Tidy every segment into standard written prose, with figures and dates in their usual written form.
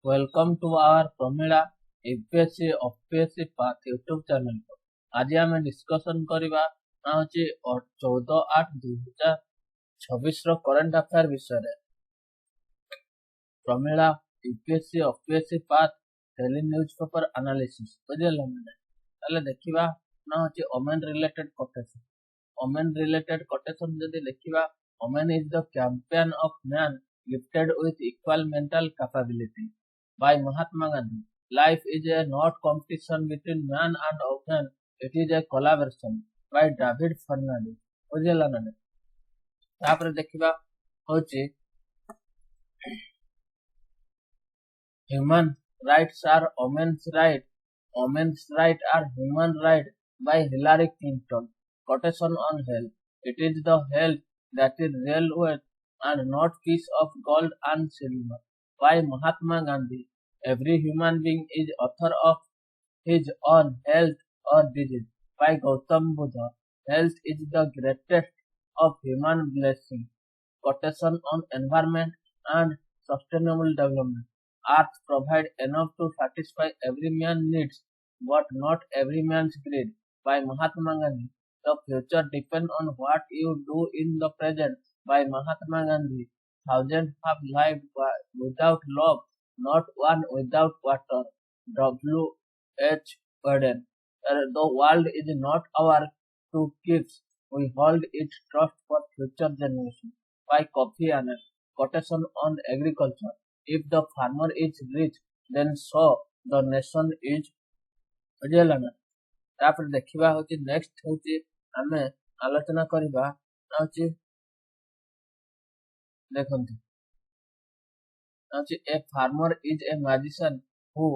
Welcome to our Pramila UPSC OPSC path YouTube channel को आज आम डिस्कसन करवा हूँ 14/8/2026 करंट अफेयर विषय में प्रमिला यूपीएससी ओपीएससी पाथ डेली न्यूज पेपर एनालिसिस बुझेगा मैंने देखा ना हूँ woman related quotation woman related quotation जदि देखा woman is the companion of man gifted with equal mental capability by Mahatma Gandhi. Life is a not competition between man and woman, it is a collaboration by David Fernandez. बुझेला ना तापर देखिबा होची human rights are women's right are human right by Hillary Clinton. Quotation on health. It is the health that is real wealth and not piece of gold and silver. By Mahatma Gandhi. Every human being is author of his own health or disease. By Gautam Buddha. Health is the greatest of human blessings. Quotation on environment and sustainable development. Earth provides enough to satisfy every man's needs, but not every man's greed. By Mahatma Gandhi. The future depends on what you do in the present. By Mahatma Gandhi. Thousands have lived without love, not one without water. W. H. Burden. The world is not ours to keep. We hold its trust for future generations. By Kofi Annan. Quotation on agriculture. If the farmer is rich, then so the nation is. ବୁଝିହେଲା ନା ତାପରେ ଦେଖିବା ହଉଛି next ହଉଛି ଆମେ ଆଲୋଚନା କରିବା ହଉଛି ଦେଖନ୍ତୁ a farmer is a magician who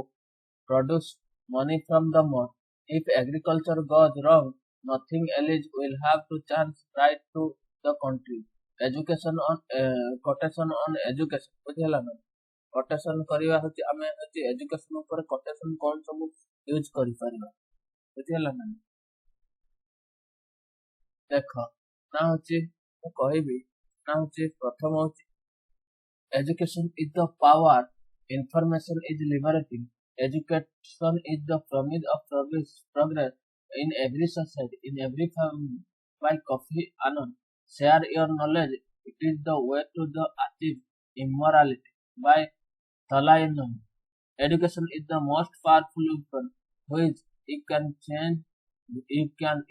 produce money from the mud. If agriculture goes wrong, nothing else will have to chance right to the country. Education on quotation on education ବୁଝିହେଲା ନା quotation करवा होची आमे होची education ऊपर quotation कोन सब use करि परबा बुझिहला ना देखो ना होची मु कहिबी ना होची प्रथम होची education is the power information is liberating education is the promise of progress in every society in every family by Kofi Annan share your knowledge it is the way to the achieve immorality by Thalayanam. Education is the most powerful weapon which you can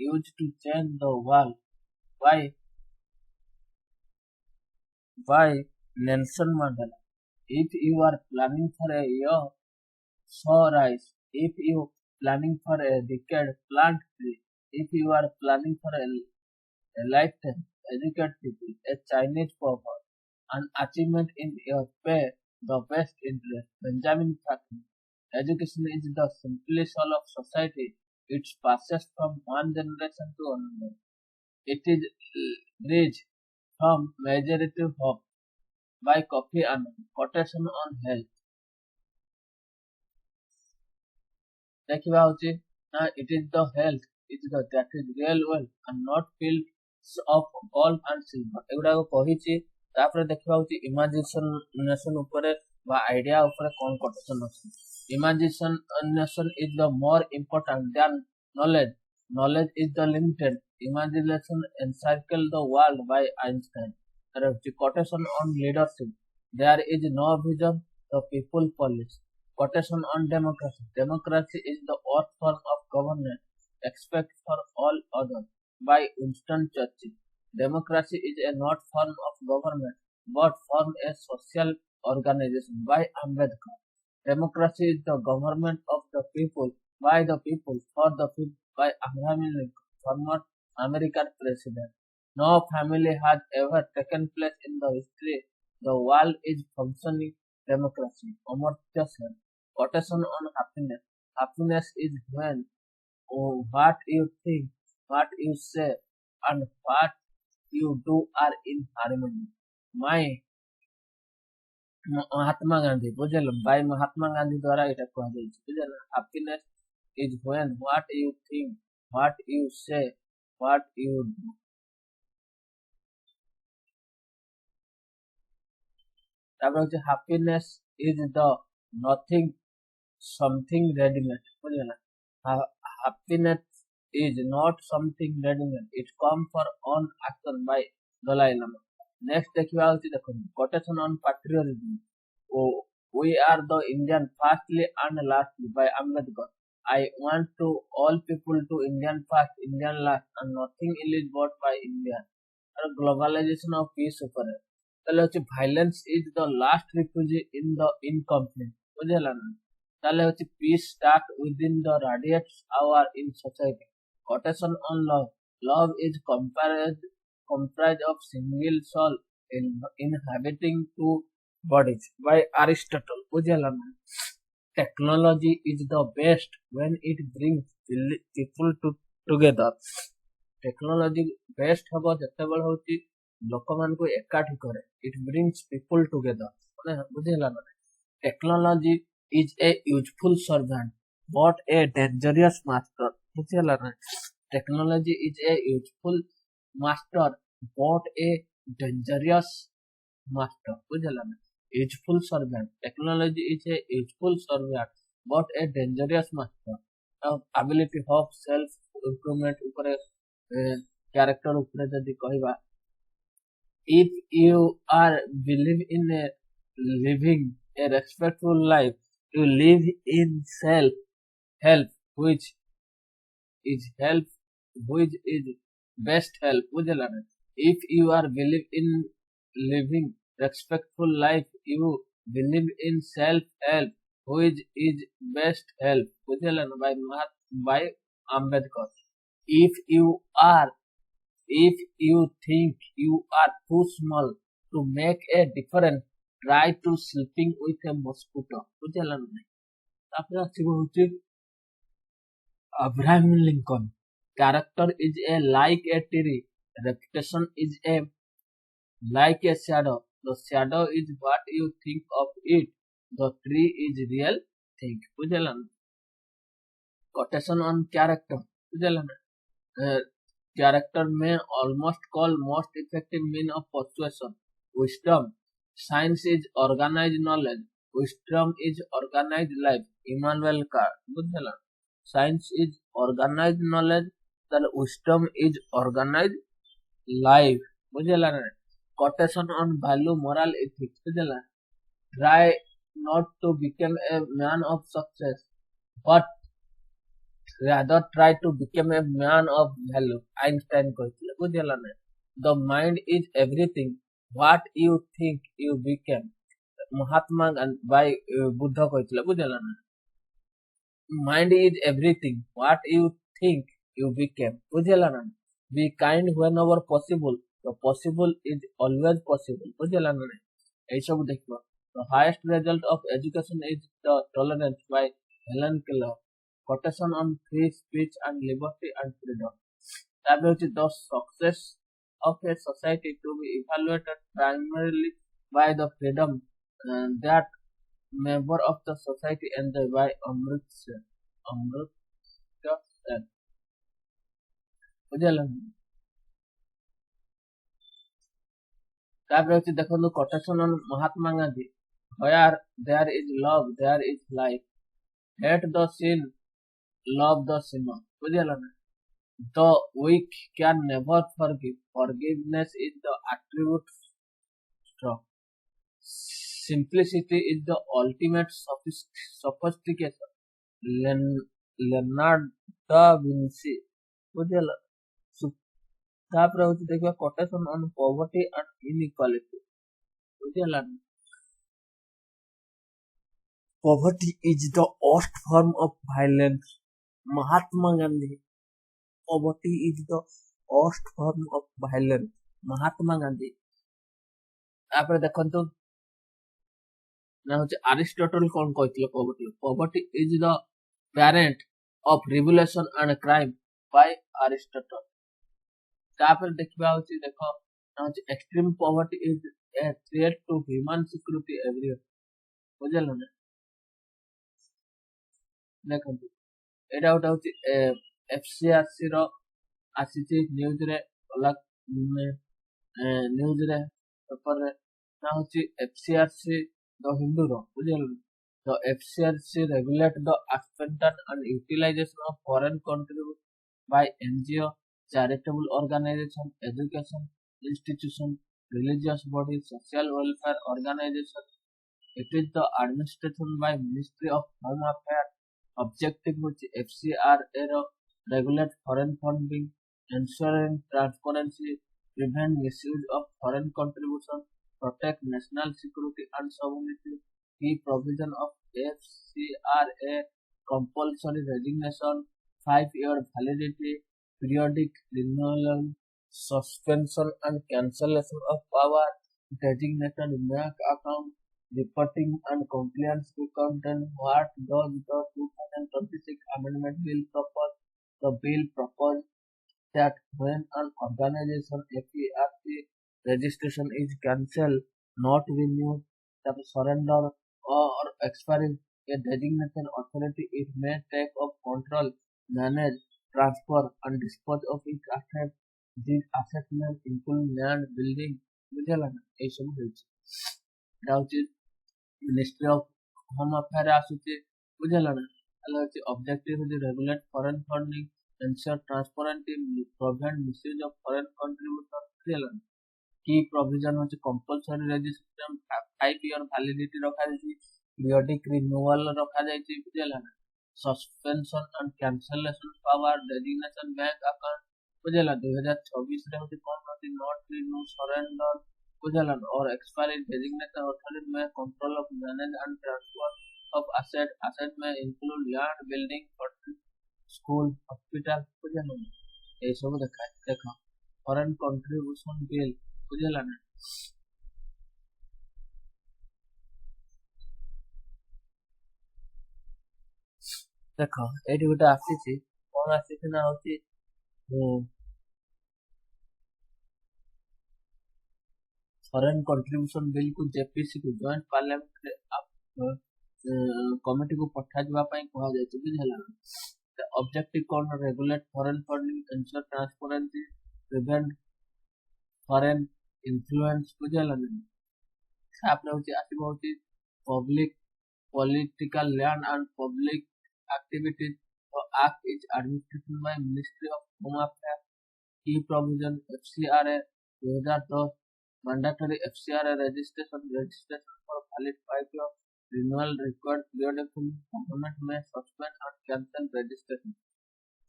use to change the world. By Nelson Mandela. If you are planning for a year, sow rice. If you are planning for a decade, plant tree. If you are planning for a lifetime, educate people. A Chinese proverb. An achievement in your pay. The best interest. Benjamin Franklin. Education is the simplest soul of society. It passes from one generation to another. It is bridge from majority to hope. By Kofi Annan. Quotation on health. देखिबा होची it is the health that is real wealth and not fields of gold and silver एगुडा को कहिची तापर देखिबा होची imagination ऊपर बा idea ऊपर कोन कोटेशन अछि imagination is the more important than knowledge is the limited imagination encircle the world by Einstein there is quotation on leadership there is no vision the people police quotation on democracy. Democracy is the earth form of government, except for all others. By Winston Churchill. Democracy is a not form of government, but form a social organization. By Ambedkar. Democracy is the government of the people, by the people, for the people. By Abraham Lincoln, former American president. No family has ever taken place in the history. The world is functioning democracy. Amartya Sen. Quotation on happiness. Happiness is when what you think, what you say, and what you do are in harmony. My Mahatma Gandhi बुझल bye Mahatma Gandhi द्वारा एटा कह जाय छै बुझल happiness is when what you think what you से what you do तापर happiness is the nothing something ready-made ବୁଝିଲା happiness is not something ready-made it comes for own action by Dalai Lama next ଦେଖିବା ହଉଛି ଦେଖନ୍ତୁ quotation on patriotism oh, we are the Indian firstly and lastly by Ambedkar I want to all people to Indian first Indian last and nothing is bought by India globalization of peace ଉପରେ তাহলে হচ্ছে violence is the last refuge in the incomplete বুঝলা না তাহলে হচ্ছে peace start within the radiates hour in society quotation on love is comprised of single soul inhabiting two bodies by Aristotle বুঝলা না technology is the best when it brings people together technology best ହବ ଯେତେବେଳେ ହଉଛି ଲୋକମାନଙ୍କୁ ଏକାଠି କରେ it brings people together ମାନେ ବୁଝିଲା ନା technology is a useful servant but a dangerous master ବୁଝିଲା ନା technology is a useful master but a dangerous master ବୁଝିଲା ନା useful servant technology is a useful servant but a dangerous master ability of self improvement ଉପରେ character ଉପରେ ଯଦି କହିବା if you are believe in a living a respectful life you live in self help which is best help बुझला ना if you are believe in living respectful life you believe in self help which is best help बुझला ना by Ambedkar if you think you are too small to make a difference, try to sleeping with a mosquito. ବୁଝିଲା ନା ତାପରେ ଆସିବ ହଉଛି Abraham Lincoln. Character is a like a tree. Reputation is a like a shadow. The shadow is what you think of it. The tree is real thing. ବୁଝିଲା ନା quotation on character. ବୁଝିଲା ନା character may almost call most effective mean of persuasion. Wisdom. Science is organized knowledge. Wisdom is organized life. Immanuel Kant. बुझला Science is organized knowledge. Then wisdom is organized life. बुझला ना quotation on value moral ethics. बुझला try not to become a man of success but rather try to become a man of value Einstein କହିଥିଲେ ବୁଝିଲା ନା the mind is everything what you think you become Mahatma Gandhi by Buddha କହିଥିଲେ ବୁଝିଲା ନା mind is everything what you think you become ବୁଝିଲା ନା be kind whenever possible the possible is always possible ବୁଝିଲା ନା ଏଇ ସବୁ ଦେଖିବ the highest result of education is the tolerance by Helen Keller quotation on free speech and liberty and freedom. That is the success of a society to be evaluated primarily by the freedom that member of the society enjoy by Amritsar. ବୁଝିଲା ତାପରେ ହଉଛି ଦେଖନ୍ତୁ quotation on Mahatma Gandhi where there is love there is life hate the sin love the sinner बुझिला ना the weak can never forgive forgiveness is the attribute strong simplicity is the ultimate sophistication Leonardo da Vinci ବୁଝିଲା ତାପରେ ହଉଛି ଦେଖିବା quotation on poverty and inequality ବୁଝିଲା ନା poverty is the worst form of violence Mahatma Gandhi poverty is the worst form of violence Mahatma Gandhi ତାପରେ ଦେଖନ୍ତୁ ନା ହଉଛି Aristotle କଣ କହିଥିଲେ poverty is the parent of revolution and crime by Aristotle ତାପରେ ଦେଖିବା ହଉଛି ଦେଖ ନା ହଉଛି extreme poverty is a threat to human security everywhere ବୁଝିଲ ନା ଦେଖନ୍ତୁ ଏଇଟା ଗୋଟେ ହଉଛି FCRC ର ଆସିଛି ନ୍ୟୁଜରେ ନ୍ୟୁଜରେ ପେପରରେ ନା ହଉଛି FCRC ଦ ହିନ୍ଦୁର ବୁଝିଲ The FCRC regulates the expenditure and utilization of foreign contributions by NGO, charitable organizations, education institutions, religious bodies, social welfare organizations. It is the administration by Ministry of Home Affairs. Objective होची FCRA ର regulate foreign funding, ensuring transparency, prevent misuse of foreign contribution, protect national security and sovereignty. Key provision of FCRA: compulsory resignation, 5-year validity, periodic renewal, suspension and cancellation of power, designated bank account, reporting and compliance to content. What does the 2026 Amendment Bill propose? The bill proposed that when an organization FERC registration is cancelled, not renewed, the surrender or expiring, a designated authority it may take up control, manage, transfer and dispose of its assets. These assets may include land, building, ବୁଝିହେଲା ନା ଏଇସବୁ ହେଉଛି ଏଇଟା ହେଉଛି ministry of home affair ଆସୁଛି ବୁଝିହେଲା ନା ତାହେଲେ ହେଉଛି ଅବଜେକ୍ଟିଭ ହେଉଛି regulate foreign funding ensure transparency prevent misuse of foreign contribution ବୁଝିହେଲା ନା କି provision ହେଉଛି compulsory registration 5-year validity ରଖାଯାଇଛି periodic renewal ରଖାଯାଇଛି ବୁଝିହେଲା ନା suspension and cancellation power designation bank account ବୁଝିହେଲା 2026 ରେ ହେଉଛି କଣ ଅଛି not renew surrender ବୁଝିହେଲା or expiring designated authority may control of manage and transfer of asset may include land building school hospital ବୁଝିହେଲା ନା ଏଇ ସବୁ ଦେଖ foreign contribution bill ବୁଝିହେଲା ନା ଦେଖ ଏଇଠି ଗୋଟେ ଆସିଛି କଣ ଆସିଛି ନା ହଉଛି फॉरेन कंट्रीब्यूशन बिल को जेपीसी को जॉइंट पार्लियामेंट कमिटी को पठाଯିବା ପାଇଁ କୁହାଯାଇଛି ବୁଝିହେଲା ନା ऑब्जेक्टिव कौन regulate foreign funding ensure transparency prevent foreign influence बुझिहेला ना आपने होची आसीबो होची पब्लिक पॉलिटिकल लैंड and public activities act is administered by ministry of home affairs की provision FCRA 2010 mandatory FCRA registration for valid 5 years renewal required periodically government may suspend and cancel registration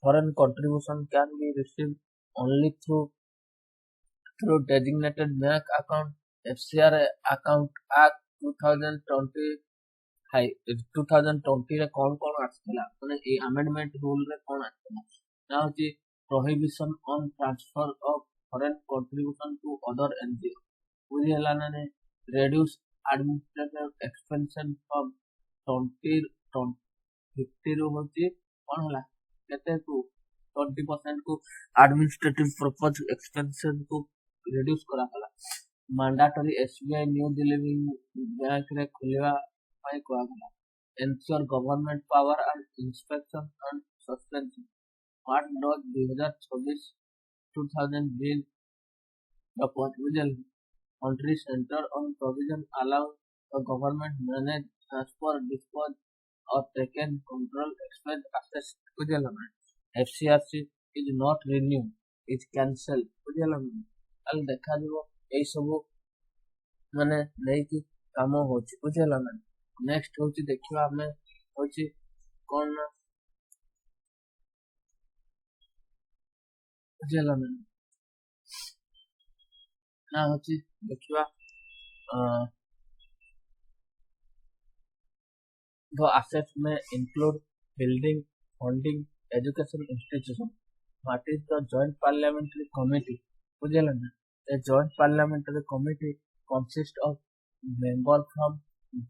foreign contribution can be received only through designated bank account FCRA account act 2020 2020 रे कौन आछला माने ए amendment rule रे कौन आछला ना होची prohibition on transfer of foreign contribution to other NGO ବୁଝିହେଲା ନା reduce administrative expenses from 50 ରୁ होची कौन होला केते को 20% को administrative purpose expenses को reduce करा हला mandatory SBI new Delhi bank रे खोलिवा ପାଇଁ କୁହାଗଲା ensure government power and inspection and suspension what does 2026 2000 bill propose बुझल country center on provision allow the government manage transfer dispose or taken control expend assets बुझल ना FCRC is not renew is cancel बुझल ना अल देखा दिबो एई सब माने नै कि काम होची बुझल ना नेक्स्ट होची देखिबा हमें होची कोन बुझल ना ना होची देखिबा the assets may include building funding education institution what is the joint parliamentary committee बुझल ना a joint parliamentary committee consists of members from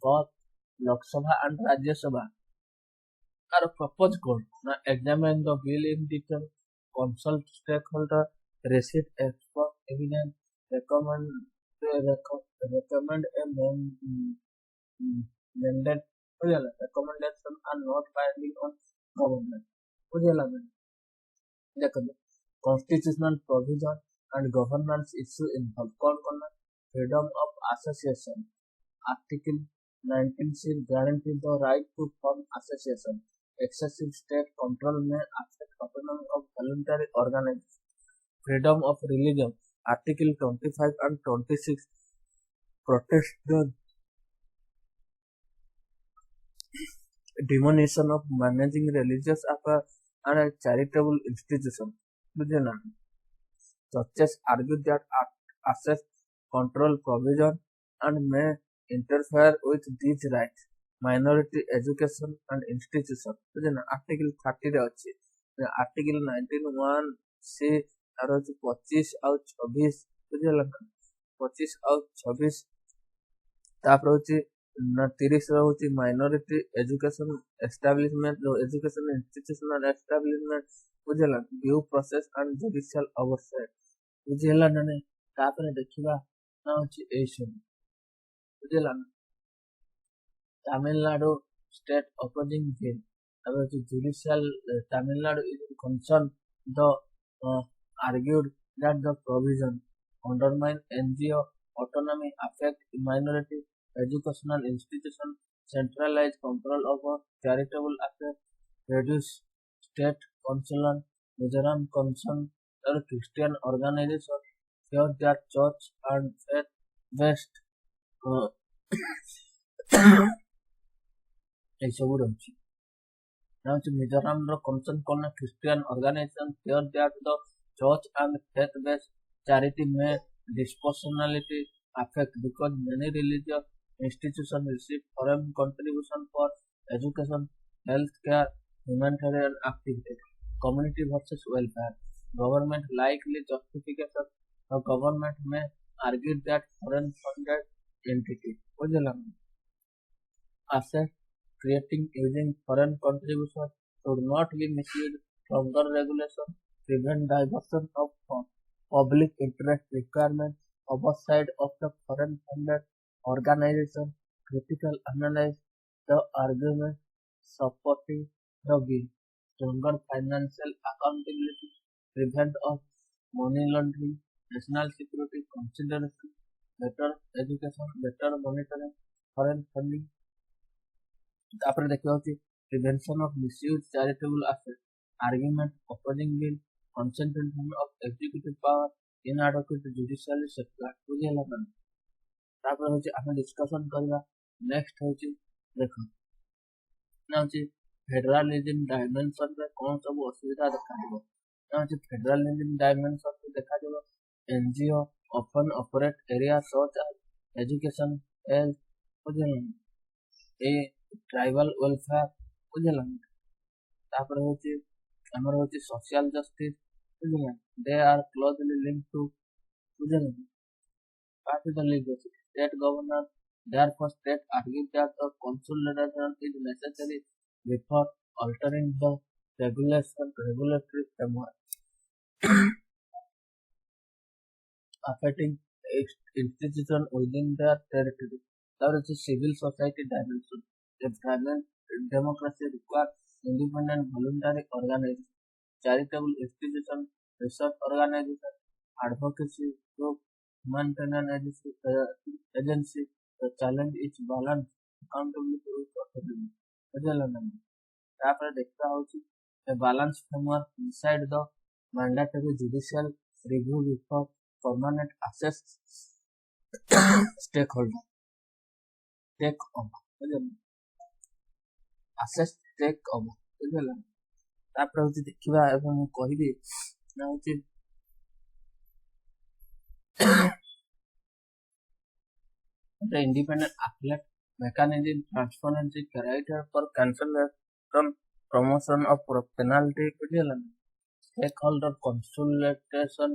both Lok Sabha and Rajya Sabha are proposed code now examine the bill in detail consult stakeholder receive expert evidence recommend a mandate recommendation are not binding on government बुझेला ना देखो constitutional provision and governance issue involved कौन freedom of association article 19C guarantees the right to form association. Excessive state control may affect autonomy of voluntary organizations. Freedom of religion. Article 25 and 26 protect the demolition of managing religious affairs and a charitable institution. बुझे ना? Churches argue that access control provision and may interfere with these rights. Minority education and institution. बुझे ना? Article 30 रे अच्छी. Article 19(1) से तार होची 25 और 26 बुझे ना? 25 और 26 तापर होची 30 रे होची माइनॉरिटी एजुकेशन एस्टैब्लिशमेंट जो एजुकेशन इंस्टीट्यूशनल एस्टैब्लिशमेंट बुझे ना? Due process and judicial oversight बुझेला ना? नहीं तापर देखिबा ना होची ए सब बुझेला ना? तमिलनाडु स्टेट अपोजिंग बिल अब होची judicial Tamil Nadu is concerned the argued that the provision undermine NGO autonomy, affect minority educational institution, centralize control over charitable affairs, reduce state concern, Mizoram concern or Christian organization, fear that church and faith-based ଏସବୁ ରହିଛି। Now, Mizoram concern corner Christian organization fear that the church and faith-based charity may disproportionately affect because many religious institutions receive foreign contribution for education, healthcare, humanitarian activities. Community versus welfare. Government likely justification. The government may argue that foreign funded entity asset creating using foreign contribution should not be misused. Stronger regulation prevent diversion of public interest requirements, oversight of the foreign funded organization, critical analyze the argument supporting the bill, stronger financial accountability, prevent of money laundering, national security consideration, better education, better monitoring, foreign funding. तापर देखियो कि prevention of misuse charitable asset argument opposing bill concentration of executive power inadequate judicial safeguard बुझेला ना तापर होची ଆମେ discussion करबा next होची देखो ना होची फेडरलिज्म डायमेंशन रे कोन सब असुविधा देखा दिबो ना होची फेडरलिज्म डायमेंशन रे देखा दिबो NGO often operate areas such as education health बुझेला ए ट्राइबल वेलफेयर बुझेला तापर होची हमर होची सोशल जस्टिस बुझेला they are closely linked to बुझेला part the legal state governor therefore state argues that the consolidation is necessary before altering the regulatory framework affecting institution within their territory. There is a civil society dimension. Democracy requires independent voluntary organizations, charitable institutions, research organizations, advocacy group, humanitarian agency. The challenge is balance, accountability with autonomy. तापर देखता होची a balance framework inside the mandatory judicial review before permanent access stakeholder take over access take over बुझला तापर होची देखिबा एवं मु कहिबी ना होची the independent appellate mechanism transparency character for cancellation promotion of penalty बुझला stakeholder consultation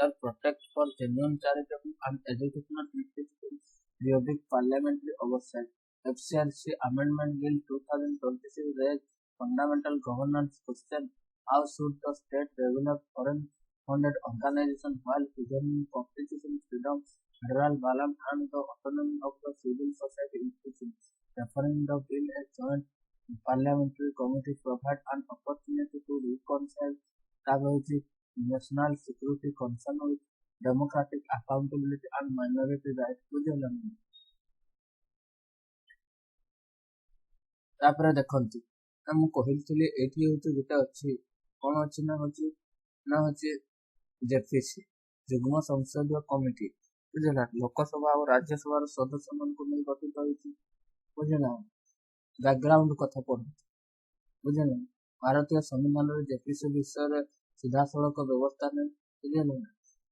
are protect for genuine charitable and educational institutions periodic parliamentary oversight FCRC Amendment Bill 2026 raised fundamental governance question how should the state regulate foreign funded organizations while preserving constitutional freedom federal balance and the autonomy of the civil society institutions referring the bill as joint parliamentary committee provide an opportunity to reconcile national security concern with democratic accountability and minority rights बुझेला ତାପରେ ଦେଖନ୍ତୁ ନା ମୁଁ କହିଥିଲି ଏଇଠି ହଉଛି ଗୋଟେ ଅଛି କଣ ଅଛି ନା ହଉଛି ଜେପିସି ଯୁଗ୍ମ ସଂସଦୀୟ କମିଟି ବୁଝିଲା ଲୋକସଭା ଓ ରାଜ୍ୟସଭାର ସଦସ୍ୟ ମାନଙ୍କୁ ନେଇ ଗଠିତ ହୋଇଛି ବୁଝିଲା ବ୍ୟାକଗ୍ରାଉଣ୍ଡ କଥା ପଢୁଛି ବୁଝିଲେ ଭାରତୀୟ ସମ୍ବିଧାନରେ ଜେପିସି ବିଷୟରେ ସିଧାସଳଖ ବ୍ୟବସ୍ଥା ନେଇ ବୁଝିଲେ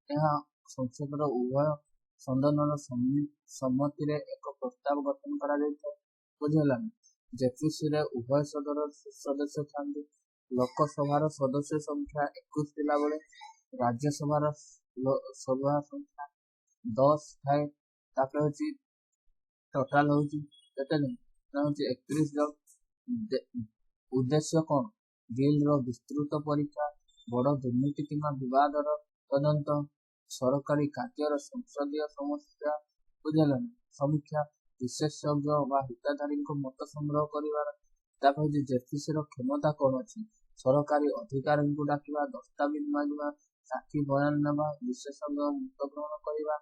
ଏହା ସଂସଦର ଉଭୟ ସଦନର ସମ୍ମତିରେ ଏକ ପ୍ରସ୍ତାବ ଗଠନ କରାଯାଇଥାଏ ବୁଝିଲା ଜେପିସିରେ ଉଭୟ ସଦସ୍ୟ ଥାନ୍ତି ଲୋକସଭାର ସଦସ୍ୟ ସଂଖ୍ୟା 21 ଥିଲାବେଳେ ରାଜ୍ୟସଭାର ସଭା ସଂଖ୍ୟା 10 ଥାଏ ତାପରେ ହଉଛି ଟୋଟାଲ ହଉଛି କେତେ ନା ହଉଛି 31 ଜଣ ଉଦ୍ଦେଶ୍ୟ କଣ ବିଲର ବିସ୍ତୃତ ପରୀକ୍ଷା ବଡ ଦୁର୍ନୀତି କିମ୍ବା ବିବାଦର ତଦନ୍ତ ସରକାରୀ କାର୍ଯ୍ୟର ସଂସଦୀୟ ସମସ୍ୟା ବୁଝିଲେ ସମୀକ୍ଷା ବିଶେଷଜ୍ଞ ବା ହିତାଧାରୀଙ୍କ ମତ ସଂଗ୍ରହ କରିବାର ତାପରେ ହଉଛି ଜେପିସିର କ୍ଷମତା କଣ ଅଛି ସରକାରୀ ଅଧିକାରୀଙ୍କୁ ଡାକିବା ଦସ୍ତାବିଜ ମାଗିବା ସାକ୍ଷୀ ବୟାନ ନେବା ବିଶେଷଜ୍ଞ ମତ ଗ୍ରହଣ କରିବା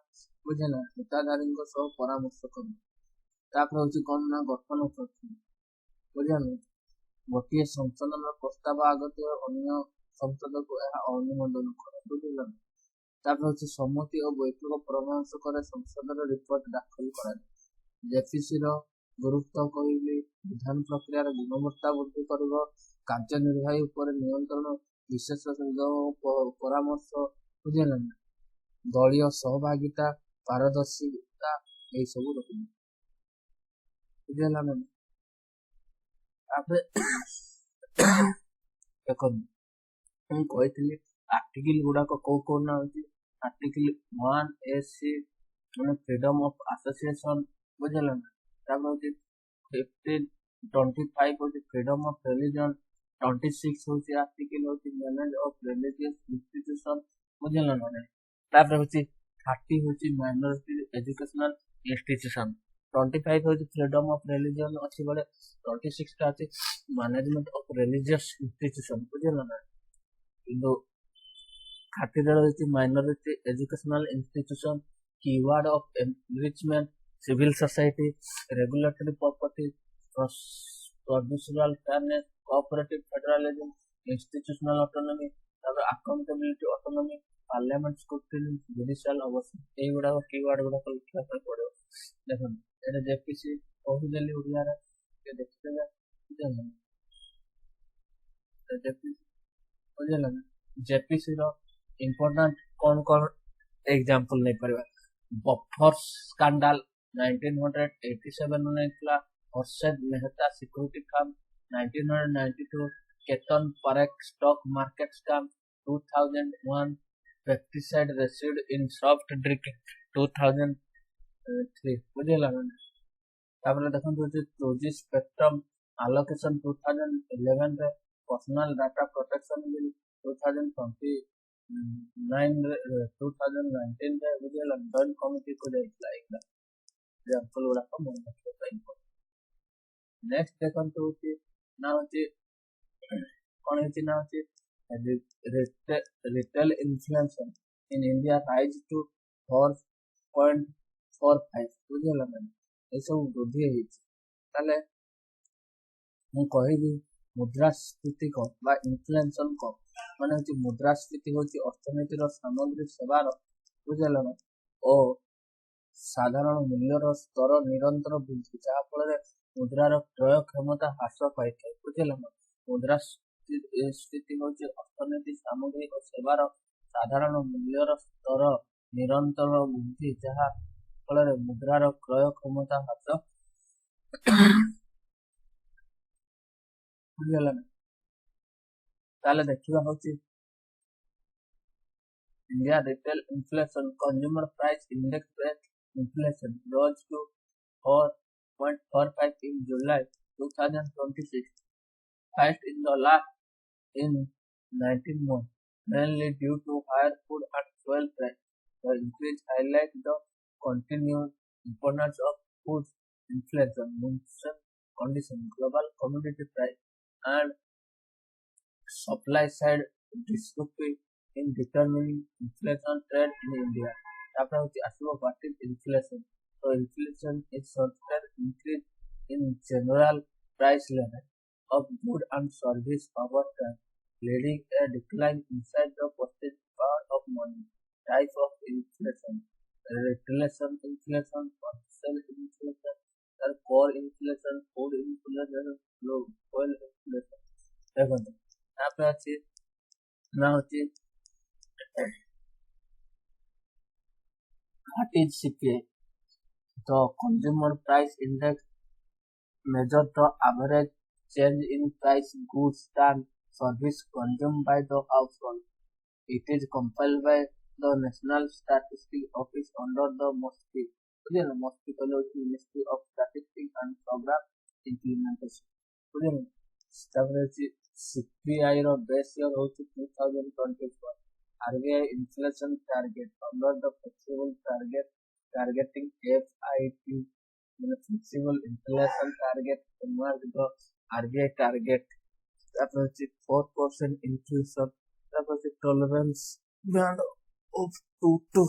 ବୁଝିଲା ହିତାଧାରୀଙ୍କ ସହ ପରାମର୍ଶ କରିବା ତାପରେ ହଉଛି କଣ ନା ଗଠନ ପ୍ରକ୍ରିୟା ବୁଝିଲେ ଗୋଟିଏ ସଂଶୋଧନର ପ୍ରସ୍ତାବ ଆଗତ ଅନ୍ୟ ସଂସଦକୁ ଏହା ଅନୁମୋଦନ କରେ ବୁଝିଲ ତାପରେ ହଉଛି ସମ୍ମତି ଓ ବୈଠକ ପରାମର୍ଶ ପରେ ସଂସଦର ରିପୋର୍ଟ ଦାଖଲ କରାଯାଏ ଜେପିସିର ଗୁରୁତ୍ୱ କହିଲେ ବିଧାନ ପ୍ରକ୍ରିୟାର ଗୁଣବତ୍ତା ବୃଦ୍ଧି କରିବ କାର୍ଯ୍ୟନିର୍ବାହୀ ଉପରେ ନିୟନ୍ତ୍ରଣ ବିଶେଷଜ୍ଞ ପରାମର୍ଶ ବୁଝିଲେ ଦଳୀୟ ସହଭାଗିତା ପାରଦର୍ଶିତା ଏଇସବୁ ରହିବ ବୁଝିଲା ନା ତାପରେ ଦେଖନ୍ତୁ ମୁଁ କହିଥିଲି ଆର୍ଟିକିଲ ଗୁଡାକ କୋଉ ନା ହଉଛି ଆର୍ଟିକିଲ 1AC ମାନେ ଫ୍ରିଡମ ଅଫ ଆସୋସିଏସନ ବୁଝିଲ ନା ତାପରେ ହଉଛି 25 ହଉଛି ଫ୍ରିଡମ ଅଫ ରିଲିଜନ 26 ହଉଛି ଆର୍ଟିକିଲ ହଉଛି ମ୍ୟାନେଜ ଅଫ ରିଲିଜିୟସ ଇନଷ୍ଟିଟ୍ୟୁସନ ବୁଝିଲ ନା ତାପରେ ହଉଛି 30 ହଉଛି ମାଇନରିଟି ଏଜୁକେଶନାଲ ଇନଷ୍ଟିଟ୍ୟୁସନ 25 ହଉଛି ଫ୍ରିଡମ ଅଫ ରିଲିଜନ ଅଛି ବେଳେ 26 ଟା ଅଛି ମ୍ୟାନେଜମେଣ୍ଟ ଅଫ ରିଲିଜିୟସ ଇନଷ୍ଟିଟ୍ୟୁସନ ବୁଝିଲ ନା କିନ୍ତୁ 30 ହଉଛି minority educational institution keyword of enrichment civil society regulatory property procedural fairness cooperative federalism institutional autonomy ତାପରେ accountability autonomy parliament scrutiny judicial oversight ଏଇଗୁଡାକ କିୱାର୍ଡ ଗୁଡାକ ଲେଖିବା ପାଇଁ ପଡିବ ଦେଖନ୍ତୁ ଏଇଟା ଜେପିସି କହିଦେଲି ଓଡିଆରେ ଦେଖିଦେବେ ବୁଝିଲ ନା ଜେପିସି ର ଇମ୍ପୋର୍ଟାଣ୍ଟ କଣ ଏକ୍ସାମ୍ପଲ ନେଇପାରିବା ବଫର୍ସ ସ୍କାଣ୍ଡାଲ 1987 ନେଇଥିଲା Harshad Mehta security firm 1992 Ketan Parekh stock market scam 2001 pesticide residued in soft drinking 2003 ବୁଝିଲା ନା ତାପରେ ଦେଖନ୍ତୁ ହଉଛି 2G ସ୍ପେକ୍ଟ୍ରମ ଆଲୋକେସନ 2011 ରେ ପର୍ସନାଲ ଡାଟା ପ୍ରୋଟେକ୍ସନ ବିଲ୍ 2019 ରେ ବୁଝିଲା ଜଏଣ୍ଟ କମିଟି କୁ ଯାଇଥିଲା ଏକ୍ସାମ୍ପଲ ଗୁଡାକ ମନେ ରଖିବା ପାଇଁ ନେକ୍ସଟ ଦେଖନ୍ତୁ ହଉଛି ନା ହଉଛି କଣ ହେଇଛି ନା ହଉଛି retail inflation in India rise to 4.45 ବୁଝିଲା ନା ଏସବୁ ବୃଦ୍ଧି ହେଇଛି ତାହେଲେ ମୁଁ କହିବି ମୁଦ୍ରାସ୍ଫୀତି କଣ ବା ଇନଫ୍ଲେସନ କଣ ମାନେ ହଉଛି ମୁଦ୍ରାସ୍ଫୀତି ହଉଛି ଅର୍ଥନୀତିର ସାମଗ୍ରୀ ସେବାର ବୁଝିଲା ନା ଓ ସାଧାରଣ ମୂଲ୍ୟର ସ୍ତର ନିରନ୍ତର ବୃଦ୍ଧି ଯାହା ଫଳରେ ମୁଦ୍ରାର କ୍ରୟ କ୍ଷମତା ହ୍ରାସ ପାଇଥାଏ ବୁଝିଲା ନା ମୁଦ୍ରାସ୍ଫୀତି ହଉଛି ଅର୍ଥନୀତି ସାମଗ୍ରୀ ଓ ସେବାର ସାଧାରଣ ମୂଲ୍ୟର ସ୍ତର ନିରନ୍ତର ବୃଦ୍ଧି ଯାହା ଫଳରେ ମୁଦ୍ରାର କ୍ରୟ କ୍ଷମତା ହ୍ରାସ ବୁଝିଗଲା ନା ତାହେଲେ ଦେଖିବା ହଉଛି India retail inflation consumer price index rate inflation rose to 4.45 in July 2026 highest in the last in 19 months mainly due to higher food and fuel price the increase highlights the continued importance of food inflation monsoon condition global commodity price and supply side disruption in determining inflation trend in India. ତାପରେ ହଉଛି ଆସିବ what is inflation? So inflation is certain increase in general price level of goods and service over time, leading a decline inside the purchasing power of money. Type of inflation: retaliation inflation, partial inflation, core inflation, food inflation, fuel inflation। ଦେଖନ୍ତୁ ତାପରେ ଅଛି ନା ହଉଛି what is CPI? The Consumer Price Index measures the average change in price goods and service consumed by the household. It is compiled by the National Statistics Office under the MOSPI, Ministry of Statistics and Program Implementation। ବୁଝିଲେ ତାପରେ ହେଉଛି CPI ର ବେସ୍ year ହେଉଛି 2024। RBI inflation target under the flexible targeting FIT, flexible inflation target emerged the RBI target। তারপর হচ্ছে 4% inflation, তারপর হচ্ছে tolerance band of 2 to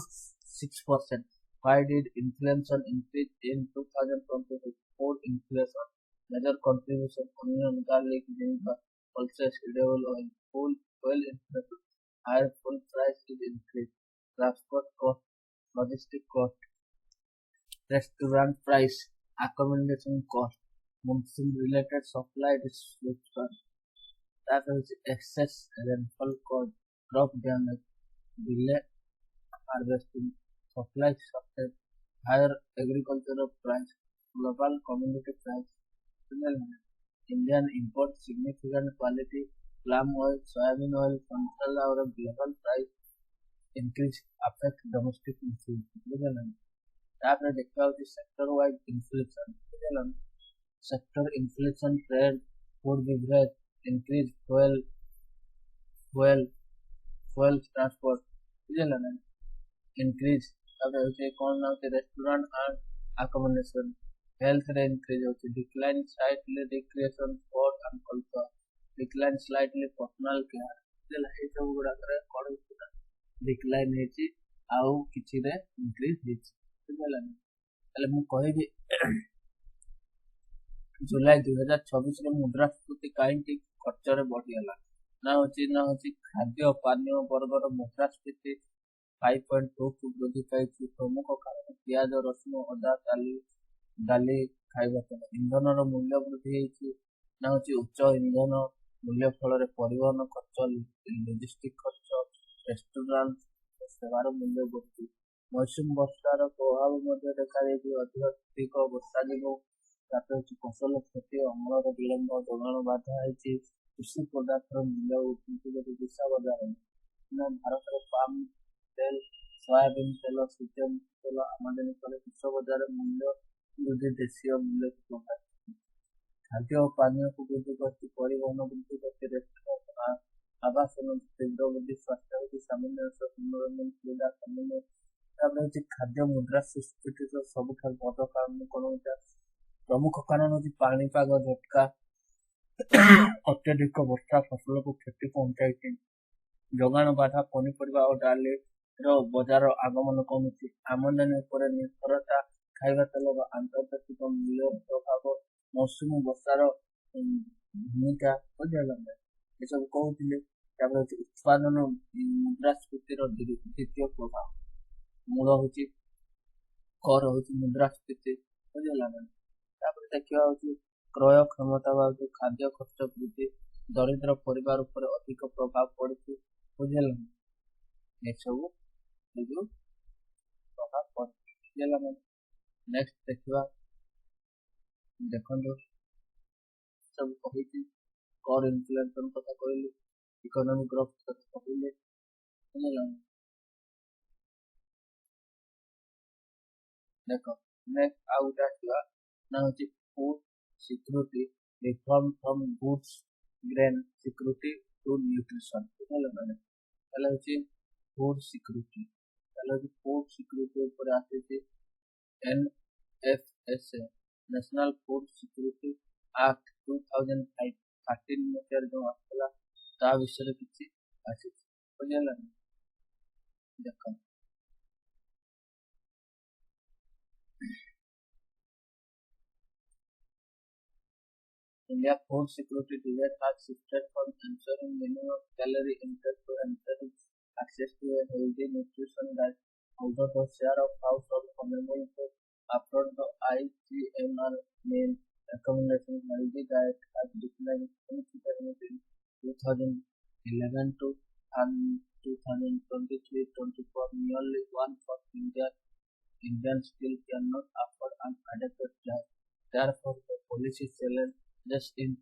6%। Why did inflation increase in 2024? Inflation major contribution: onion, garlic, ginger, pulses, edible oil, fuel inflation, higher fuel price is increased, transport cost, logistic cost, restaurant price, accommodation cost, monsoon related supply disruption, that is excess rainfall cause crop damage, delay harvesting, supply shortage, higher agricultural price, global commodity price, Indian imports significant quality palm oil, soybean oil, sunflower oil global price increase affect domestic inflation। ତାପରେ ଦେଖିବା ହଉଛି sector wise inflation. ବୁଝିଲ sector inflation trade, food beverage, increase fuel transport। ବୁଝିଲ ନା increase. ତାପରେ ହଉଛି କଣ ନା ହଉଛି ରେଷ୍ଟୁରାଣ୍ଟ ଆଣ୍ଡ ଆକୋମୋଡେସନ। health ରେ increase होती decline slightly recreation sport and culture, decline slightly personal care। ଏଇ ସବୁ ଗୁଡାକରେ କଣ ହେଇଛି decline ହେଇଛି ଆଉ କିଛିରେ increase ହେଇଛି। ବୁଝିଲା ନା ତାହେଲେ ମୁଁ କହିବି ଜୁଲାଇ 2024 ରେ ମୁଦ୍ରାସ୍ଫୀତି କାହିଁକି ଖର୍ଚ୍ଚରେ ବଢିଗଲା? ନା ହଉଛି ଖାଦ୍ୟ ପାନୀୟ ବର୍ଗର ମୁଦ୍ରାସ୍ଫୀତି 5.2 କୁ ବୃଦ୍ଧି ପାଇଛି। ପ୍ରମୁଖ କାରଣ ପିଆଜ, ରସୁଣ, ଅଦା, ଡାଲି ଖାଇବା ଦ୍ୱାରା ଇନ୍ଧନର ମୂଲ୍ୟ ବୃଦ୍ଧି ହେଇଛି। ନା ହଉଛି ଉଚ୍ଚ ଇନ୍ଧନ ମୂଲ୍ୟ ଫଳରେ ପରିବହନ ଖର୍ଚ୍ଚ, ଲଜିଷ୍ଟିକ ଖର୍ଚ୍ଚ, ରେଷ୍ଟୁରାଣ୍ଟ ସେବାର ମୂଲ୍ୟ ବୃଦ୍ଧି। ମୌସୁମୀ ବର୍ଷାର ପ୍ରଭାବ ମଧ୍ୟ ଦେଖାଯାଇଛି। ଅଧିକ ବର୍ଷା ଯୋଗୁଁ ତାପରେ ହଉଛି ଫସଲ କ୍ଷତି, ଅମଳର ବିଳମ୍ବ, ଯୋଗାଣ ବାଧା ହେଇଛି। କୃଷି ପଦାର୍ଥର ମୂଲ୍ୟ ବୃଦ୍ଧି ଯୋଗୁଁ ବିଶା ବଜାର ନା ଭାରତରେ ପାମ ତେଲ, ସୋୟାବିନ ତେଲ, ସୂର୍ଯ୍ୟମୁଖୀ ତେଲ ଆମଦାନୀ କଲେ ବିଶ୍ୱ ବଜାରରେ ମୂଲ୍ୟ ବୃଦ୍ଧି ଦେଶୀୟ ମୂଲ୍ୟକୁ ପ୍ରଭାବିତ। ଖାଦ୍ୟ ଓ ପାନୀୟକୁ ବୃଦ୍ଧି କରିଛି, ପରିବହନ ବୃଦ୍ଧି କରିଛି, ଆବାସନ ତୀବ୍ର ବୃଦ୍ଧି, ସ୍ୱାସ୍ଥ୍ୟ ସାମାନ୍ୟ ମନୋରଞ୍ଜନ ସୁବିଧା ସାମାନ୍ୟ। ତାପରେ ହଉଛି ଖାଦ୍ୟ ମୁଦ୍ରାସ୍ଫୀତିର ସବୁଠାରୁ ବଡ଼ କାରଣ କଣ ହଉଛି? ପ୍ରମୁଖ କାରଣ ହଉଛି ପାଣିପାଗ ଝଟକା, ଅତ୍ୟଧିକ ବର୍ଷା ଫସଲକୁ କ୍ଷତି ପହଞ୍ଚାଇଛି। ଯୋଗାଣ ବାଧା, ପନିପରିବା ଓ ଡାଲିର ବଜାର ଆଗମନ କମୁଛି। ଆମଦାନୀ ଉପରେ ନିର୍ଭରତା, ଖାଇବା ତେଲର ଆନ୍ତର୍ଜାତିକ ମୂଲ୍ୟ ପ୍ରଭାବ, ମୌସୁମୀ ବର୍ଷାର ଭୂମିକା। ବୁଝିଲା ଏସବୁ କହୁଥିଲେ। ତାପରେ ହଉଛି ଉତ୍ପାଦନ ମୁଦ୍ରାସ୍ଫୀତିର ଦ୍ୱିତୀୟ ପ୍ରଭାବ। ମୂଳ ହଉଛି କର ହଉଛି ମୁଦ୍ରାସ୍ଫୀତି। ବୁଝିଲା ତାପରେ ଦେଖିବା ହଉଛି କ୍ରୟ କ୍ଷମତା ବା ଖାଦ୍ୟ ଖର୍ଚ୍ଚ ବୃଦ୍ଧି, ଦରିଦ୍ର ପରିବାର ଉପରେ ଅଧିକ ପ୍ରଭାବ ପଡୁଛି। ବୁଝିଲା ଏସବୁ ପ୍ରଭାବ ପଡୁଛି। ବୁଝିଲା ନେକ୍ସଟ ଦେଖିବା ଦେଖନ୍ତୁ ସବୁ କହିଛି କର ଇନଫ୍ଲେସନ କଥା କହିଲି, ଇକୋନୋମିକ ଗ୍ରୋଥ କଥା କହିଲେ। ବୁଝିଲା ଦେଖ ନେକ୍ସଟ ଆଉ ଗୋଟେ ଆସିବା ନା ହଉଛି food security, reform from goods grain security to nutrition. ବୁଝିଲା ତାହେଲେ ହଉଛି ଫୁଡ ସିକ୍ୟୁରିଟି। ତାହେଲେ ହଉଛି ଫୁଡ ସିକ୍ୟୁରିଟି ଉପରେ ଆସିଛି NFSA, national food security act 2013 ମସିହାରେ ଯୋଉ ଆସିଥିଲା ତା ବିଷୟରେ କିଛି ଆସିଛି। ବୁଝିଲା ଦେଖ India food security debate has shifted from ensuring minimum calorie intake to ensuring access to a healthy nutrition diet. Although the share of household unable to afford the ICMR main recommendation healthy diet has declined significantly in 2011 to 2023-24. Nearly one-fourth Indians still cannot afford an adequate diet. Therefore, the policy challenges in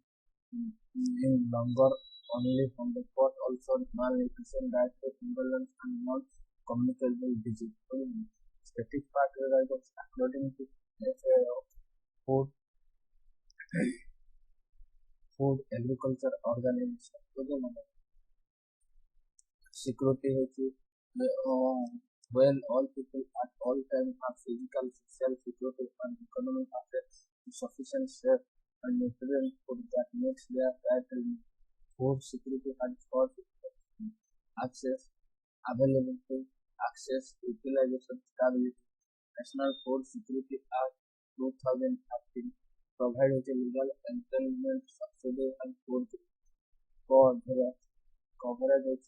longer only from the court also malnutrition, dietary imbalance, and non-communicable disease. Static factors according to FAO, Food Food Agriculture Organization. Security ହେଉଛି well all people at all times have physical, social, security and economic access to sufficient safe and nutrient food that makes their dietary needs. Food security and food access, availability, access, utilization, stability. National Food Security Act 2013 provides a legal entitlement subsidy and food coverage of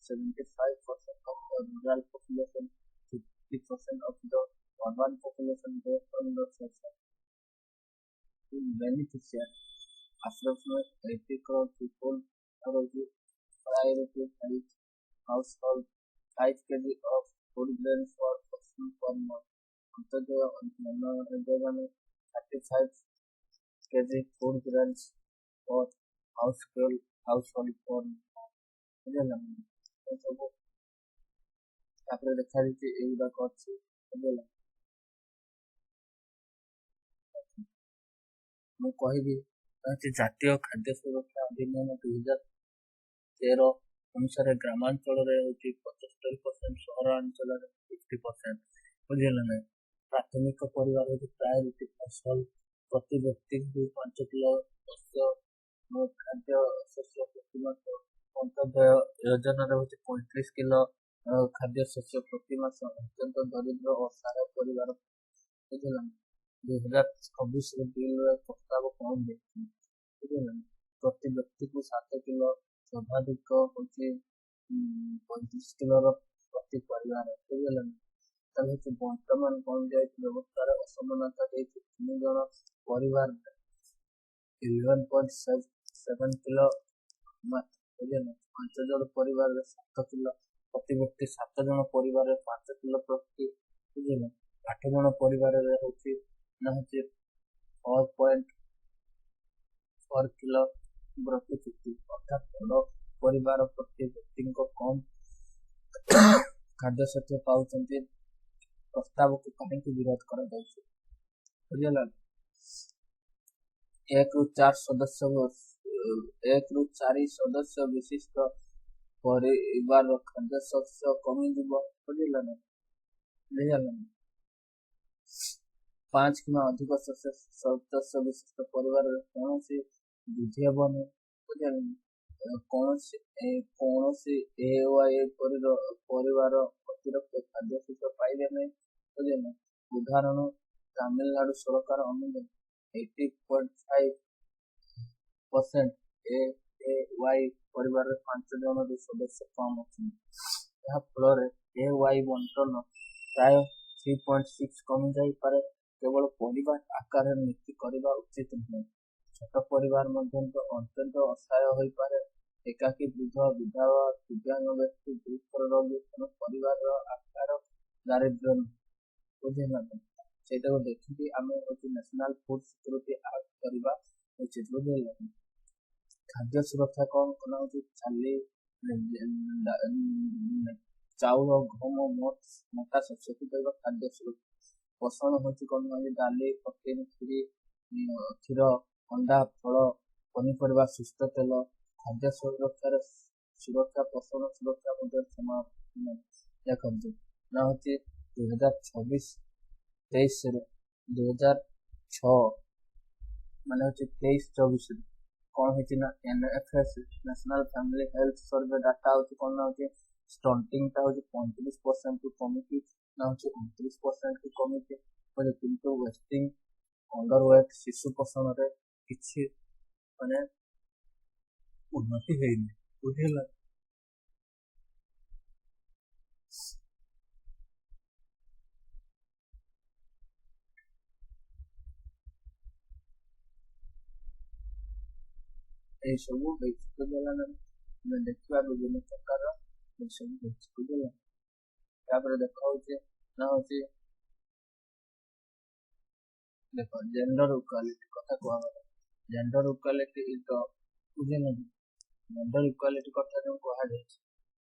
75% of the rural population, 50% of the urban population based on the social beneficiary. Approximately 80 crore people have a priority health household 5 kg of food grains for person per month. Antyodaya Antyodaya 35 kg food grains for household per month. ସବୁ ତାପରେ ଦେଖାଯାଇଛି ଏଗୁଡ଼ାକ ଅଛି ବୁଝିଲା। ମୁଁ କହିବି ଜାତୀୟ ଖାଦ୍ୟ ସୁରକ୍ଷା ଅଧିନିୟମ 2013 ଅନୁସାରେ ଗ୍ରାମାଞ୍ଚଳରେ ହେଉଛି 75%, ସହରାଞ୍ଚଳରେ 50%। ବୁଝିଲେ ନାହିଁ। ପ୍ରାଥମିକ ପରିବାର ହେଉଛି ପ୍ରାୟୋରିଟି ଫସଲ ପ୍ରତି ବ୍ୟକ୍ତିଙ୍କୁ 5 କିଲୋ ଖାଦ୍ୟ ଶସ୍ୟ ପ୍ରତି ମାସ। ଅନ୍ତୋଦୟ ଯୋଜନାରେ ହେଉଛି 35 କିଲୋ ଖାଦ୍ୟ ଶସ୍ୟ ପ୍ରତି ମାସ ଅତ୍ୟନ୍ତ ଦରିଦ୍ର ଓ ସାରା ପରିବାର। ବୁଝିଲେ 2026 ବିଲ୍ର ପ୍ରସ୍ତାବ କଣ ଦେଇଛି ବୁଝିଲେ ପ୍ରତି ବ୍ୟକ୍ତିକୁ 7 କିଲୋ ସର୍ବାଧିକ ହେଉଛି 35 କିଲୋର ପ୍ରତି ପରିବାର। ବୁଝିଲେ ତାହେଲେ ହେଉଛି ବର୍ତ୍ତମାନ କଣ ଦିଆଯାଇଛି ବ୍ୟବସ୍ଥାରେ ଅସମାନତା ଦେଇଛି 3 ଜଣ ପରିବାର 11.7 କିଲୋ ବୁଝିଲେ 5 ଜଣ ପରିବାରରେ 7 କିଲୋ ପ୍ରତି ବ୍ୟକ୍ତି 7 ଜଣ ପରିବାରରେ 5 କିଲୋ ପ୍ରତି ବୁଝିଲେ 8 ଜଣ ପରିବାରରେ ହେଉଛି ନା ହେଉଛି 4.4 କିଲୋ ପ୍ରତି ବ୍ୟକ୍ତି ଅର୍ଥାତ୍ ବଡ଼ ପରିବାର ପ୍ରତି ବ୍ୟକ୍ତିଙ୍କ କମ୍ ଖାଦ୍ୟଶସ୍ୟ ପାଉଛନ୍ତି। ପ୍ରସ୍ତାବକୁ କାହିଁକି ବିରୋଧ କରାଯାଉଛି ବୁଝିଲା 1 ରୁ 4 ସଦସ୍ୟ ବିଶିଷ୍ଟ ପରିବାର ଖାଦ୍ୟଶସ୍ୟ କମିଯିବ ବୁଝିଲା ନା 5 କିମ୍ବା ଅଧିକ ସଦସ୍ୟ ବିଶିଷ୍ଟ ପରିବାରରେ କୌଣସି ବୃଦ୍ଧି ହେବନି ବୁଝିଲେ କୌଣସି AOI ପରିବାର ଅତିରିକ୍ତ ଖାଦ୍ୟଶସ୍ୟ ପାଇବେ ନାହିଁ ବୁଝିଲେ ଉଦାହରଣ ତାମିଲନାଡୁ ସରକାର ଅନୁଯାୟୀ 80.5% AOI ପରିବାରରେ 5 ଜଣରୁ ସଦସ୍ୟ କମ୍ ଅଛନ୍ତି। ଏହା ଫଳରେ AOI ବଣ୍ଟନ ପ୍ରାୟ 3.6 କମିଯାଇପାରେ। କେବଳ ପରିବାର ଆକାରରେ ନୀତି କରିବା ଉଚିତ ନୁହେଁ। ଛୋଟ ପରିବାର ମଧ୍ୟ ଅତ୍ୟନ୍ତ ଅସହାୟ ହୋଇପାରେ। ଏକାକୀ ବୃଦ୍ଧ ବିଧବା ଦିବ୍ୟାଙ୍ଗ ବ୍ୟକ୍ତି ଗୁରୁତର ରୋଗୀ ତେଣୁ ପରିବାରର ଆକାର ଦାରିଦ୍ର୍ୟ ବୁଝିଲା ସେଇଟାକୁ ଦେଖିକି ଆମେ ହେଉଛି ନ୍ୟାସନାଲ ଫୁଡ ସିକ୍ୟୁରିଟି ଆକ୍ଟ କରିବା ଉଚିତ ବୁଝିଲେ। ଖାଦ୍ୟ ସୁରକ୍ଷା କଣ ହେଉଛି ଚାଉଳ ଗହମ ମୋଟା ଶସ୍ୟକୁ ଦେବା ଖାଦ୍ୟ ସୁରକ୍ଷା ପୋଷଣ ହେଉଛି କଣ ଡାଲି ପ୍ରୋଟିନ କ୍ଷୀର ଅଣ୍ଡା ଫଳ ପନିପରିବା ସୁସ୍ଥ ତେଲ ଖାଦ୍ୟ ସୁରକ୍ଷା ପୋଷଣ ସୁରକ୍ଷା ମଧ୍ୟ ସମାଧାନ ଦେଖନ୍ତୁ ନା ହେଉଛି 2006 ମାନେ ହେଉଛି 23-24 କଣ ହେଇଛି ନା NFS national family health survey data ହେଉଛି କଣ ହେଉଛି ଷ୍ଟଣ୍ଟିଂଟା ହେଉଛି 35% କମିକି ନା ହେଉଛି 29% କମିଛି କିନ୍ତୁ ୱେଷ୍ଟିଂ ଅଣ୍ଡରୱେଟ୍ ଶିଶୁ ପୋଷଣରେ କିଛି ମାନେ ଉନ୍ନତି ହେଇନି। ବୁଝିଲା? ଏଇ ସବୁ ହେଇଛି। ବୁଝିଲା ନା? ଆମେ ଦେଖିବା ବିଭିନ୍ନ ପ୍ରକାର ଏଇ ସବୁ ହେଇଛି। ବୁଝିଲା? ତାପରେ ଦେଖା ହଉଛି ନା ହଉଛି ଦେଖ ଜେଣ୍ଡର ଇକ୍ୱାଲିଟି କଥା କୁହାଗଲା। ଜେଣ୍ଡର ଇକ୍ୱାଲିଟି ଇଜ ଦ ବୁଝିଲା ନା? ଜେଣ୍ଡର ଇକ୍ୱାଲିଟି କଥା ଯେଉଁ କୁହାଯାଇଛି,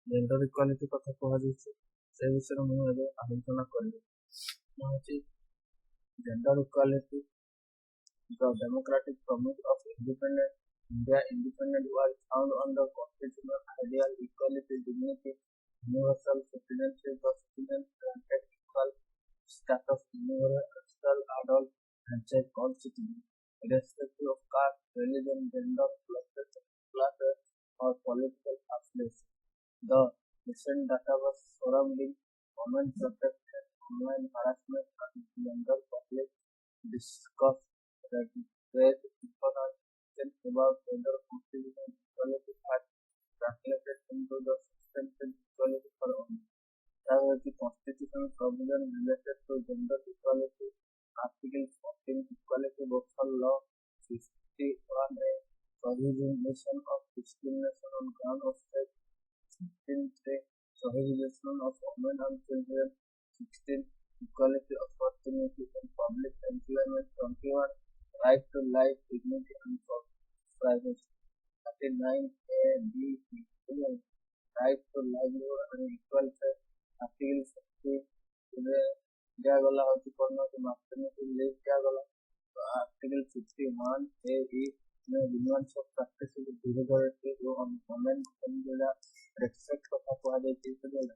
ଜେଣ୍ଡର ଇକ୍ୱାଲିଟି କଥା କୁହାଯାଇଛି, ସେ ବିଷୟରେ ମୁଁ ଏବେ ଆଲୋଚନା କରିବି। ନା ହଉଛି gender equality the democratic promise of independent India independent was found on the constitutional ideal equality, dignity, universal citizenship, the citizens granted equal status, universal adult and check all citizens, irrespective of caste, religion, gender, class, or political affiliation. The recent data was surrounding women protection, online harassment, and gender public discourse that raise information about gender constitutional equality had translated into the substantive equality for women. However, the constitutional provision related to gender equality, Article 14 Equality Local Law 61A, prohibition of discrimination on ground of sex, 16.3, prohibition of women and children, 16, equality of opportunity in public employment, 21, right to life, dignity and privacy, 39A, B, C, right to livelihood and equal pay, Article 60, दियागला होती corona के maternity leave दियागला, Article 61A, E में demands of practice of irregularity जो हम women को respect କଥା କୁହାଯାଇଛି ବୁଝିଲା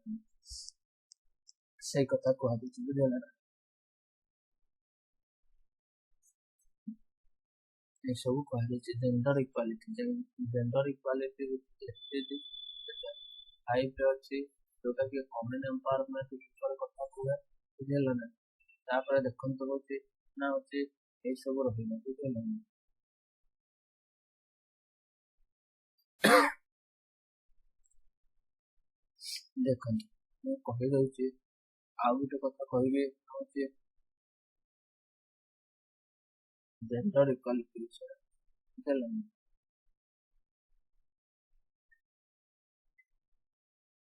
ସେଇ କଥା କୁହାଯାଇଛି ବୁଝିଲା ନା ଏସବୁ କୁହାଯାଇଛି ଜେଣ୍ଡର ଇକ୍ୱାଲିଟି ଫାଇଭରେ ଅଛି ଯୋଉଟା କି ଓମେନ୍ ଏମ୍ପାୱାରମେଣ୍ଟ ଉପରେ କଥା କୁହେ ବୁଝିଲା ନା ତାପରେ ଦେଖନ୍ତୁ ହଉଛି ନା ହଉଛି ଏଇ ସବୁ ରହିଲା ବୁଝିଲା ନା ଦେଖନ୍ତୁ ମୁଁ କହିଦଉଛି ଆଉ ଗୋଟେ କଥା କହିବି ହଉଛି ଜେଣ୍ଡର ଇକ୍ୱାଲିଟି ବିଷୟରେ ବୁଝିଲା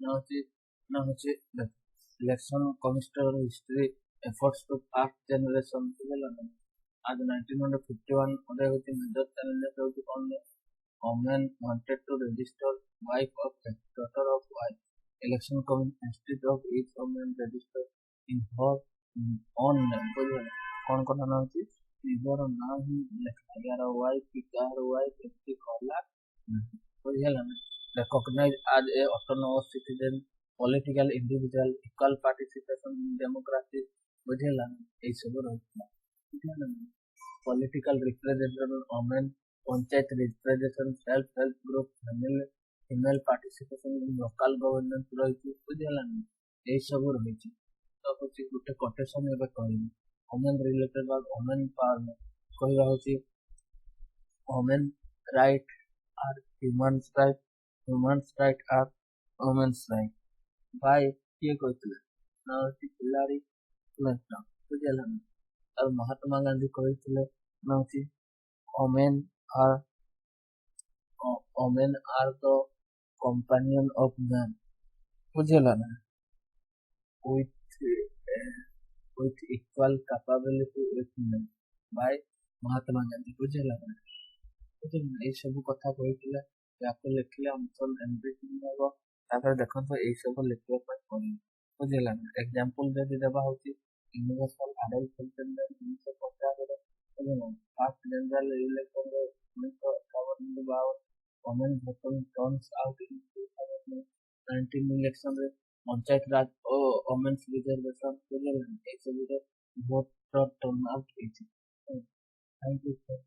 ନା ହଉଛି election commissioner history efforts to past generation ବୁଝିଲା ନା आज 1951 ରେ ହଉଛି major challenges ହଉଛି କଣ women wanted to register wife of daughter of wife election commission instead of each woman register in her own name ବୁଝିଲା କଣ କଥା ନା ହଉଛି ନିଜର ନାଁ ହିଁ ଲେଖା ୟାର ୱାଇଫ କି କାହାର ୱାଇଫ ଏମିତି କଲା ବୁଝିଲା ନା recognize as a autonomous citizen political individual equal participation in democracy ବୁଝିଲା ନା ଏଇ ସବୁ ରହିଥିଲା ବୁଝିଲା ନା political representation women panchayat representation self help group female participation in local governance ରହିଛି ବୁଝିଲା ନା ଏଇ ସବୁ ରହିଛି ତ ହଉଛି ଗୋଟେ କୋଟେସନ ଏବେ କହିବି women related ବା women empowerment କହିବା ହଉଛି women right are human's right are women's right by କିଏ କହିଥିଲେ ନା ହଉଛି ହିଲାରୀ କ୍ଲିଣ୍ଟନ ବୁଝିଲା ନା ଆଉ ମହାତ୍ମା ଗାନ୍ଧୀ କହିଥିଲେ ନା ହଉଛି women are the companion of man ବୁଝିଲା ନା with equal capability with men by Mahatma Gandhi ବୁଝିଲା ନା ଏଇ ସବୁ କଥା କହିଥିଲା ୟାକୁ ଲେଖିଲେ ଅଂଶନ ଏମବିସିଂ ହବ ତାପରେ ଦେଖନ୍ତୁ ଏଇ ସବୁ ଲେଖିବା ପାଇଁ ପଡିବ ବୁଝିଲା ନା ଏକ୍ସାମ୍ପଲ ଯଦି ଦେବା ହଉଛି ୟୁନିଭର୍ସାଲ ଆଡଲ୍ଟ ସେଣ୍ଟେନ୍ସ 1950 ବୁଝିଲା ଫାର୍ଷ୍ଟ ଜେନେରାଲ ଇଲେକ୍ସନରେ 1951 ବା women voting turns out in 2019 election ରେ ପଞ୍ଚାୟତ ରାଜ ଓ women's reservation ବୁଝିଲା ଏଇ ସବୁରେ ଭୋଟ ଟର୍ନ ଆଉଟ୍ ହେଇଛି ଥ୍ୟାଙ୍କ ୟୁ